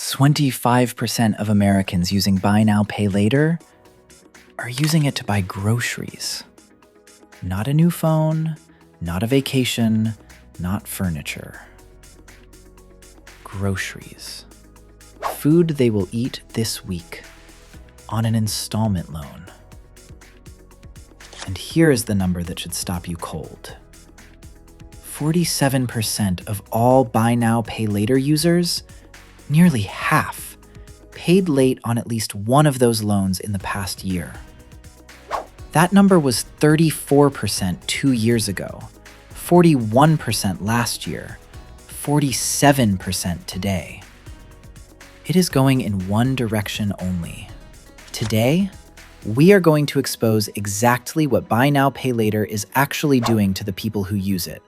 25% of Americans using Buy Now, Pay Later are using it to buy groceries. Not a new phone, not a vacation, not furniture. Groceries. Food they will eat this week on an installment loan. And here is the number that should stop you cold. 47% of all Buy Now, Pay Later users, nearly half, paid late on at least one of those loans in the past year. That number was 34% 2 years ago, 41% last year, 47% today. It is going in one direction only. Today, we are going to expose exactly what Buy Now, Pay Later is actually doing to the people who use it.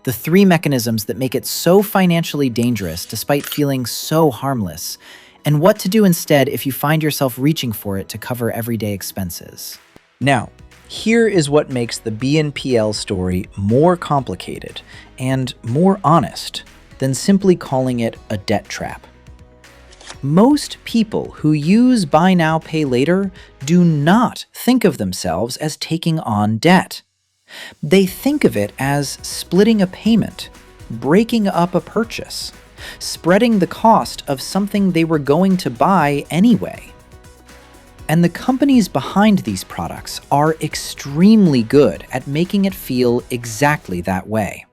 The 3 mechanisms that make it so financially dangerous despite feeling so harmless, and what to do instead if you find yourself reaching for it to cover everyday expenses. Now, here is what makes the BNPL story more complicated and more honest than simply calling it a debt trap. Most people who use Buy Now, Pay Later do not think of themselves as taking on debt. They think of it as splitting a payment, breaking up a purchase, spreading the cost of something they were going to buy anyway. And the companies behind these products are extremely good at making it feel exactly that way.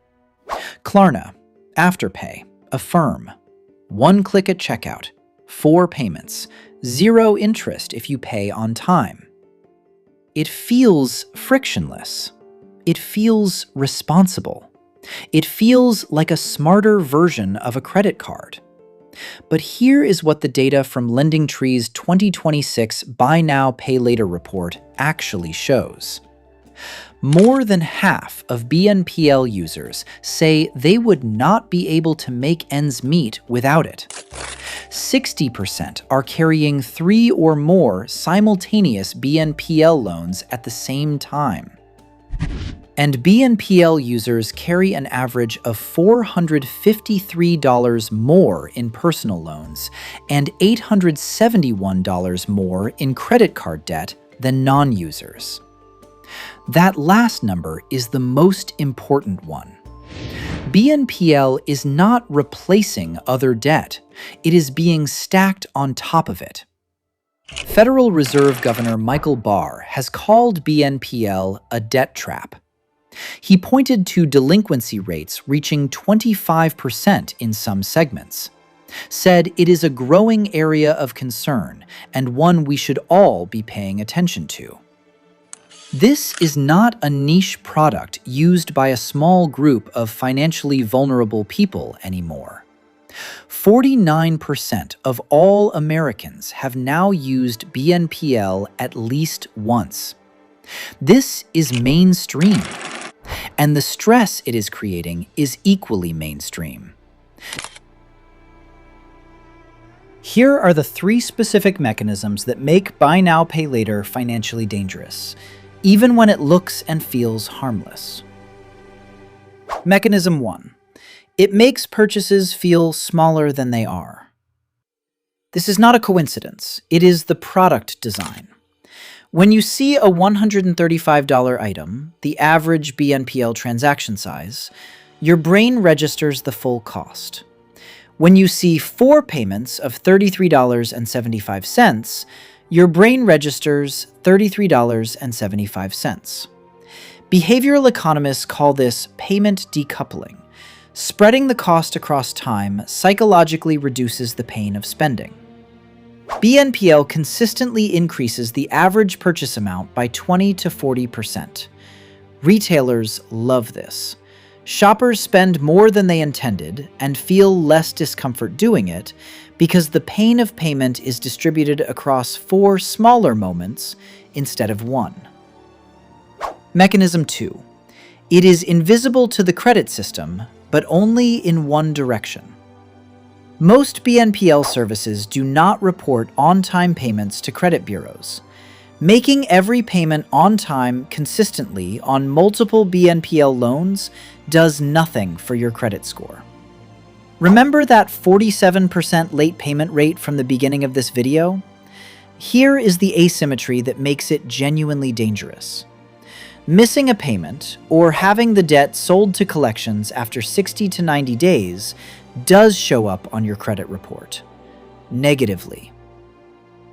Klarna, Afterpay, Affirm, 1 click at checkout, 4 payments, 0 interest if you pay on time. It feels frictionless. It feels responsible. It feels like a smarter version of a credit card. But here is what the data from LendingTree's 2026 Buy Now, Pay Later report actually shows. More than half of BNPL users say they would not be able to make ends meet without it. 60% are carrying 3 or more simultaneous BNPL loans at the same time. And BNPL users carry an average of $453 more in personal loans and $871 more in credit card debt than non-users. That last number is the most important one. BNPL is not replacing other debt. It is being stacked on top of it. Federal Reserve Governor Michael Barr has called BNPL a debt trap. He pointed to delinquency rates reaching 25% in some segments, said it is a growing area of concern and one we should all be paying attention to. This is not a niche product used by a small group of financially vulnerable people anymore. 49% of all Americans have now used BNPL at least once. This is mainstream, and the stress it is creating is equally mainstream. Here are the 3 specific mechanisms that make Buy Now, Pay Later financially dangerous, even when it looks and feels harmless. Mechanism 1. It makes purchases feel smaller than they are. This is not a coincidence. It is the product design. When you see a $135 item, the average BNPL transaction size, your brain registers the full cost. When you see 4 payments of $33.75, your brain registers $33.75. Behavioral economists call this payment decoupling. Spreading the cost across time psychologically reduces the pain of spending. BNPL consistently increases the average purchase amount by 20 to 40%. Retailers love this. Shoppers spend more than they intended and feel less discomfort doing it because the pain of payment is distributed across 4 smaller moments instead of 1. Mechanism 2. It is invisible to the credit system, but only in one direction. Most BNPL services do not report on-time payments to credit bureaus. Making every payment on time consistently on multiple BNPL loans does nothing for your credit score. Remember that 47% late payment rate from the beginning of this video? Here is the asymmetry that makes it genuinely dangerous. Missing a payment, or having the debt sold to collections after 60 to 90 days, does show up on your credit report. Negatively.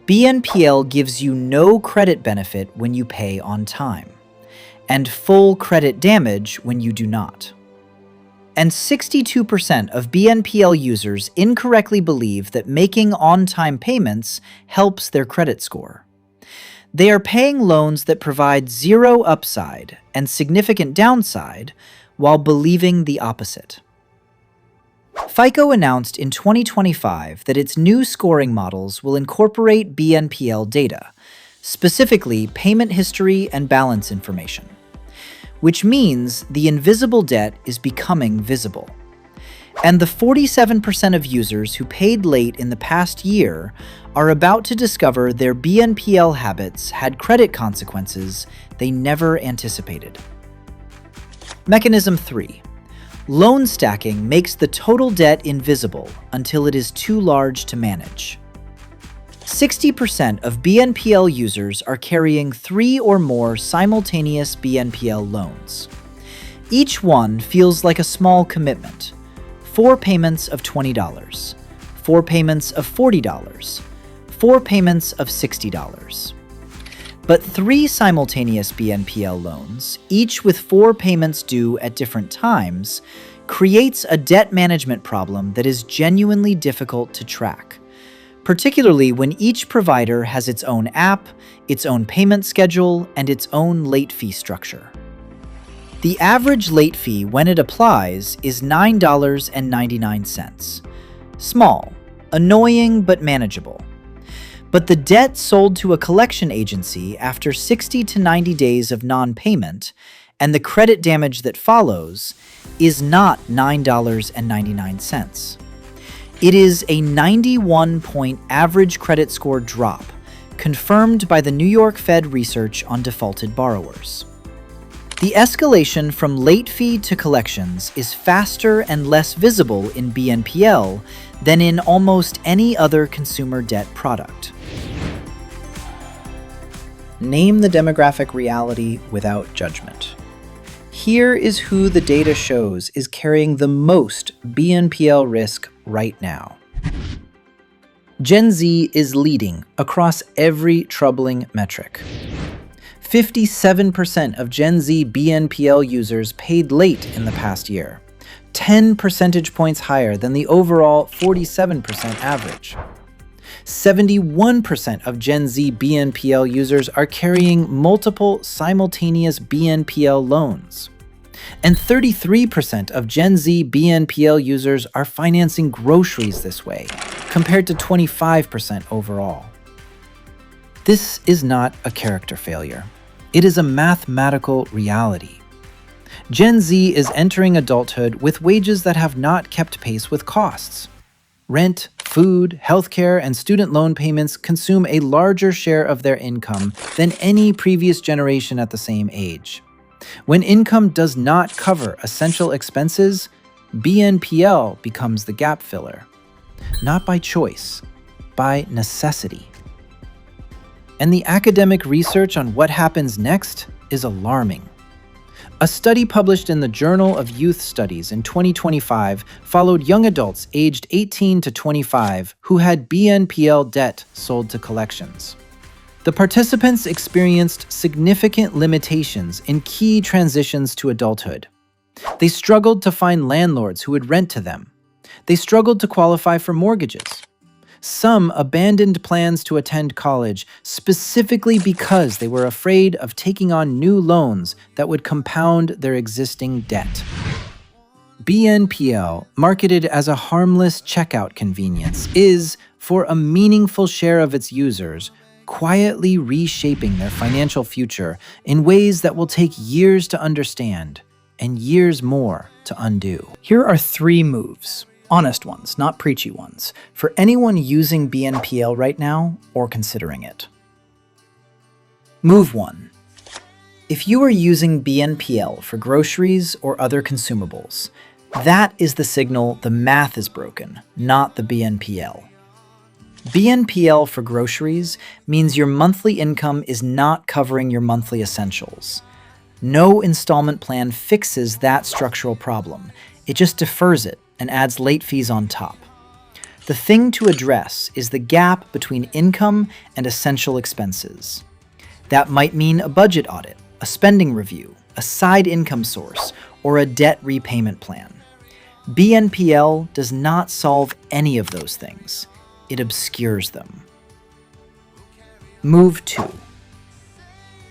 BNPL gives you no credit benefit when you pay on time, and full credit damage when you do not. And 62% of BNPL users incorrectly believe that making on-time payments helps their credit score. They are paying loans that provide zero upside and significant downside while believing the opposite. FICO announced in 2025 that its new scoring models will incorporate BNPL data, specifically payment history and balance information, which means the invisible debt is becoming visible. And the 47% of users who paid late in the past year are about to discover their BNPL habits had credit consequences they never anticipated. Mechanism 3. Loan stacking makes the total debt invisible until it is too large to manage. 60% of BNPL users are carrying 3 or more simultaneous BNPL loans. Each one feels like a small commitment. 4 payments of $20, 4 payments of $40, 4 payments of $60. But 3 simultaneous BNPL loans, each with 4 payments due at different times, creates a debt management problem that is genuinely difficult to track, particularly when each provider has its own app, its own payment schedule, and its own late fee structure. The average late fee when it applies is $9.99. Small, annoying, but manageable. But the debt sold to a collection agency after 60 to 90 days of non-payment, and the credit damage that follows, is not $9.99. It is a 91-point average credit score drop, confirmed by the New York Fed research on defaulted borrowers. The escalation from late fee to collections is faster and less visible in BNPL than in almost any other consumer debt product. Name the demographic reality without judgment. Here is who the data shows is carrying the most BNPL risk right now. Gen Z is leading across every troubling metric. 57% of Gen Z BNPL users paid late in the past year, 10 percentage points higher than the overall 47% average. 71% of Gen Z BNPL users are carrying multiple simultaneous BNPL loans. And 33% of Gen Z BNPL users are financing groceries this way, compared to 25% overall. This is not a character failure. It is a mathematical reality. Gen Z is entering adulthood with wages that have not kept pace with costs. Rent, food, healthcare, and student loan payments consume a larger share of their income than any previous generation at the same age. When income does not cover essential expenses, BNPL becomes the gap filler. Not by choice, by necessity. And the academic research on what happens next is alarming. A study published in the Journal of Youth Studies in 2025 followed young adults aged 18 to 25 who had BNPL debt sold to collections. The participants experienced significant limitations in key transitions to adulthood. They struggled to find landlords who would rent to them. They struggled to qualify for mortgages. Some abandoned plans to attend college specifically because they were afraid of taking on new loans that would compound their existing debt. BNPL, marketed as a harmless checkout convenience, is, for a meaningful share of its users, quietly reshaping their financial future in ways that will take years to understand and years more to undo. Here are 3 moves. Honest ones, not preachy ones, for anyone using BNPL right now or considering it. Move 1. If you are using BNPL for groceries or other consumables, That is the signal the math is broken, not the BNPL. BNPL for groceries means your monthly income is not covering your monthly essentials. No installment plan fixes that structural problem. It just defers it and adds late fees on top. The thing to address is the gap between income and essential expenses. That might mean a budget audit, a spending review, a side income source, or a debt repayment plan. BNPL does not solve any of those things. It obscures them. Move 2.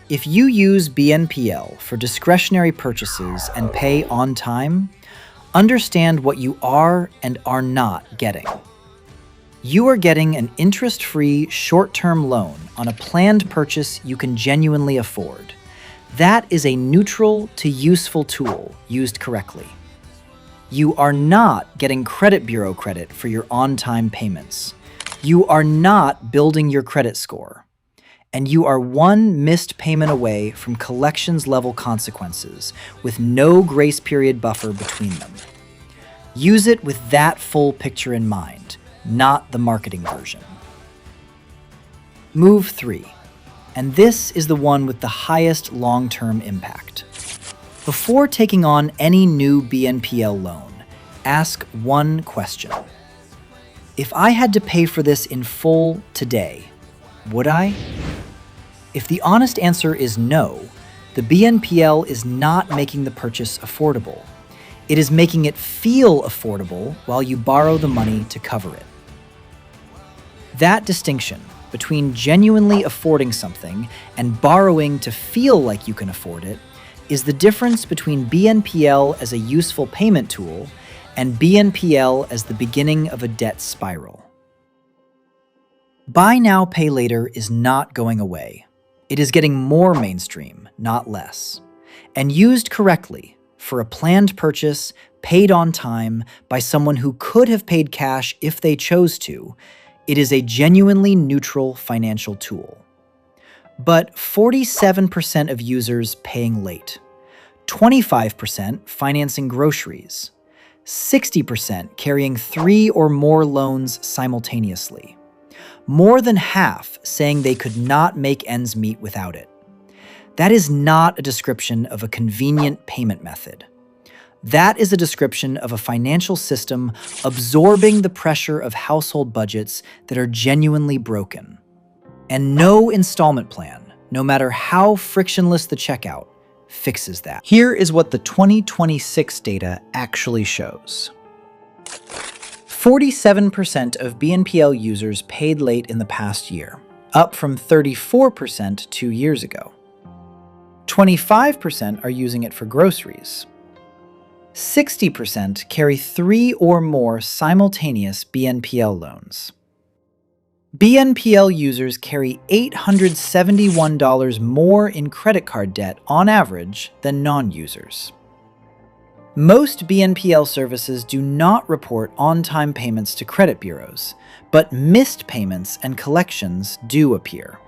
If you use BNPL for discretionary purchases and pay on time, understand what you are and are not getting. You are getting an interest-free short-term loan on a planned purchase you can genuinely afford. That is a neutral to useful tool used correctly. You are not getting credit bureau credit for your on-time payments. You are not building your credit score. And you are one missed payment away from collections-level consequences with no grace period buffer between them. Use it with that full picture in mind, not the marketing version. Move 3. And this is the one with the highest long-term impact. Before taking on any new BNPL loan, ask one question. If I had to pay for this in full today, would I? If the honest answer is no, the BNPL is not making the purchase affordable. It is making it feel affordable while you borrow the money to cover it. That distinction between genuinely affording something and borrowing to feel like you can afford it is the difference between BNPL as a useful payment tool and BNPL as the beginning of a debt spiral. Buy now, pay later is not going away. It is getting more mainstream, not less. And used correctly, for a planned purchase, paid on time, by someone who could have paid cash if they chose to, it is a genuinely neutral financial tool. But 47% of users paying late, 25% financing groceries, 60% carrying 3 or more loans simultaneously. More than half saying they could not make ends meet without it. That is not a description of a convenient payment method. That is a description of a financial system absorbing the pressure of household budgets that are genuinely broken. And no installment plan, no matter how frictionless the checkout, fixes that. Here is what the 2026 data actually shows. 47% of BNPL users paid late in the past year, up from 34% 2 years ago. 25% are using it for groceries. 60% carry 3 or more simultaneous BNPL loans. BNPL users carry $871 more in credit card debt on average than non-users. Most BNPL services do not report on-time payments to credit bureaus, but missed payments and collections do appear.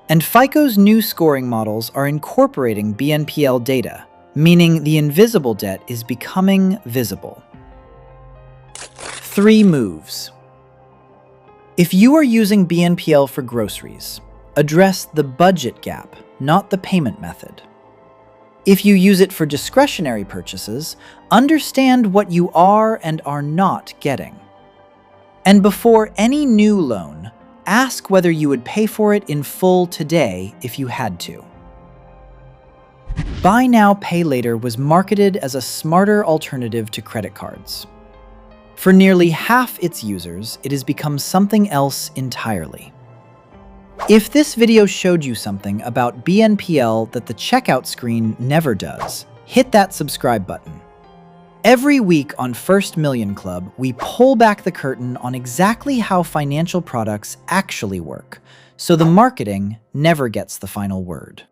And FICO's new scoring models are incorporating BNPL data, meaning the invisible debt is becoming visible. 3 moves. If you are using BNPL for groceries, address the budget gap, not the payment method. If you use it for discretionary purchases, understand what you are and are not getting. And before any new loan, ask whether you would pay for it in full today if you had to. Buy now, pay later was marketed as a smarter alternative to credit cards. For nearly half its users, it has become something else entirely. If this video showed you something about BNPL that the checkout screen never does, hit that subscribe button. Every week on First Million Club, we pull back the curtain on exactly how financial products actually work, so the marketing never gets the final word.